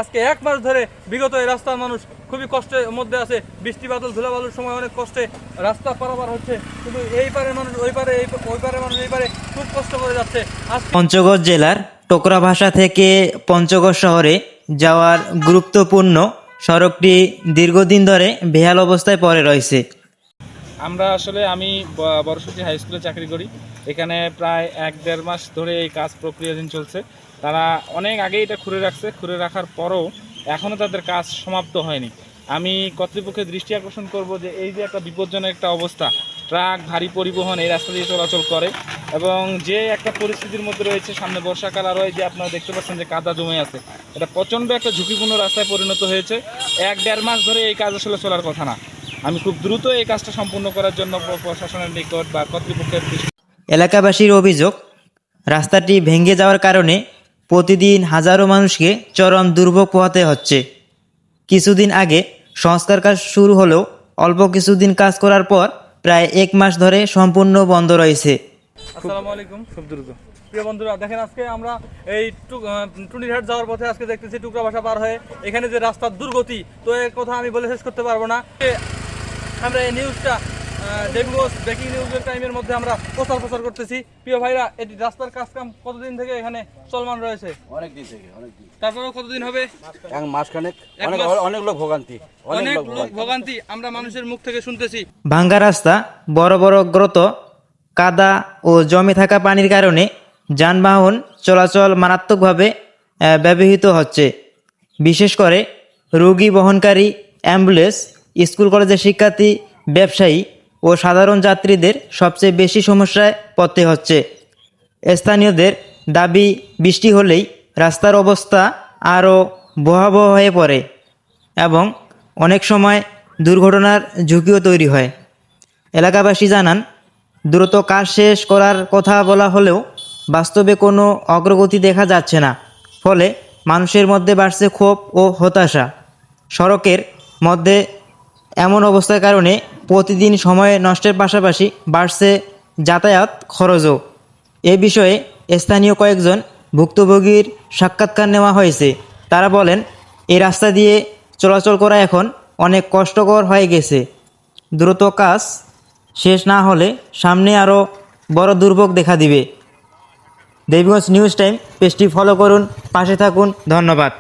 আজকে 1 মাস ধরে বিগত এই রাস্তার মানুষ খুবই কষ্টের মধ্যে আছে। বৃষ্টি বাদল ধুলাবালুর সময় অনেক কষ্টে রাস্তা পারাপার হচ্ছে, কিন্তু এই পারে মানুষ ওই পারে, ওই পারে মানুষ এই পারে খুব কষ্ট করে যাচ্ছে। পঞ্চগড় জেলার টোকরাভাষা থেকে পঞ্চগড় শহরে যাওয়ার গুরুত্বপূর্ণ সড়কটি দীর্ঘদিন ধরে বেহাল অবস্থায় পড়ে রয়েছে। আমি বড়সুটি হাই স্কুলে চাকরি করি। এখানে প্রায় 1-1.5 মাস ধরে এই কাজ প্রক্রিয়াধীন চলছে। তারা অনেক আগে এটা খুঁড়ে রাখার পরও এখনও তাদের কাজ সমাপ্ত হয়নি। আমি কর্তৃপক্ষের দৃষ্টি আকর্ষণ করব যে এই যে একটা বিপজ্জনক একটা অবস্থা, ট্রাক ভারী পরিবহন এই রাস্তা দিয়ে চলাচল করে এবং যে একটা পরিস্থিতির মধ্যে রয়েছে, সামনে বর্ষাকাল আর হয় যে আপনারা দেখতে পাচ্ছেন যে কাদা জমে আছে, এটা প্রচণ্ড একটা ঝুঁকিপূর্ণ রাস্তায় পরিণত হয়েছে। 1-1.5 মাস ধরে এই কাজ আসলে চলার কথা না। আমি খুব দ্রুত এই কাজটা সম্পূর্ণ করার জন্য প্রশাসনের নিকট বা কর্তৃপক্ষের এলাকাবাসীর অভিযোগ, রাস্তাটি ভেঙে যাওয়ার কারণে প্রতিদিন হাজারো মানুষকে চরম দুর্ভোগ পোহাতে হচ্ছে। কিছুদিন আগে সংস্কার কাজ শুরু হলেও অল্প কিছুদিন কাজ করার পর প্রায় 1 মাস ধরে সম্পূর্ণ বন্ধ রয়েছে। আসসালামু আলাইকুম। খুব দ্রুত প্রিয় বন্ধুরা, দেখেন আজকে আমরা এই টুনিরহাট যাওয়ার পথে আজকে দেখতেছি টুকরাভাষা পার হয়ে এখানে যে রাস্তার দুর্গতি, তো এর কথা আমি বলে শেষ করতে পারবো না। আমরা এই নিউজটা দেবগঞ্জ ব্রেকিং নিউজের টাইমের মধ্যে আমরা প্রচার করতেছি। প্রিয় ভাইরা, এই রাস্তার কাজকাম কতদিন থেকে এখানে চলমান রয়েছে? অনেকদিন থেকে, অনেকদিন। তারপরেও কতদিন হবে? 1 মাস খানেক। অনেক লোক ভোগান্তি আমরা মানুষের মুখ থেকে শুনতেছি। ভাঙ্গা রাস্তা, বড় বড় গর্ত, কাদা ও জমে থাকা পানির কারণে যানবাহন চলাচল মারাত্মকভাবে ব্যবহৃত হচ্ছে। বিশেষ করে রোগী বহনকারী অ্যাম্বুলেন্স, স্কুল কলেজের শিক্ষার্থী, ব্যবসায়ী ও সাধারণ যাত্রীদের সবচেয়ে বেশি সমস্যায় পড়তে হচ্ছে। স্থানীয়দের দাবি, বৃষ্টি হলেই রাস্তার অবস্থা আরও ভয়াবহ হয়ে পড়ে এবং অনেক সময় দুর্ঘটনার ঝুঁকিও তৈরি হয়। এলাকাবাসী জানান, দ্রুত কাজ শেষ করার কথা বলা হলেও বাস্তবে কোনো অগ্রগতি দেখা যাচ্ছে না। ফলে মানুষের মধ্যে বাড়ছে ক্ষোভ ও হতাশা। সড়কের মধ্যে এমন অবস্থার কারণে প্রতিদিন সময় নষ্টের পাশাপাশি বাড়ছে যাতায়াত খরচও। এ বিষয়ে স্থানীয় কয়েকজন ভুক্তভোগীর সাক্ষাৎকার নেওয়া হয়েছে। তারা বলেন, এই রাস্তা দিয়ে চলাচল করা এখন অনেক কষ্টকর হয়ে গেছে। দ্রুত কাজ শেষ না হলে সামনে আরও বড় দুর্ভোগ দেখা দিবে। দেবীগঞ্জ নিউজ টাইম পেজটি ফলো করুন, পাশে থাকুন। ধন্যবাদ।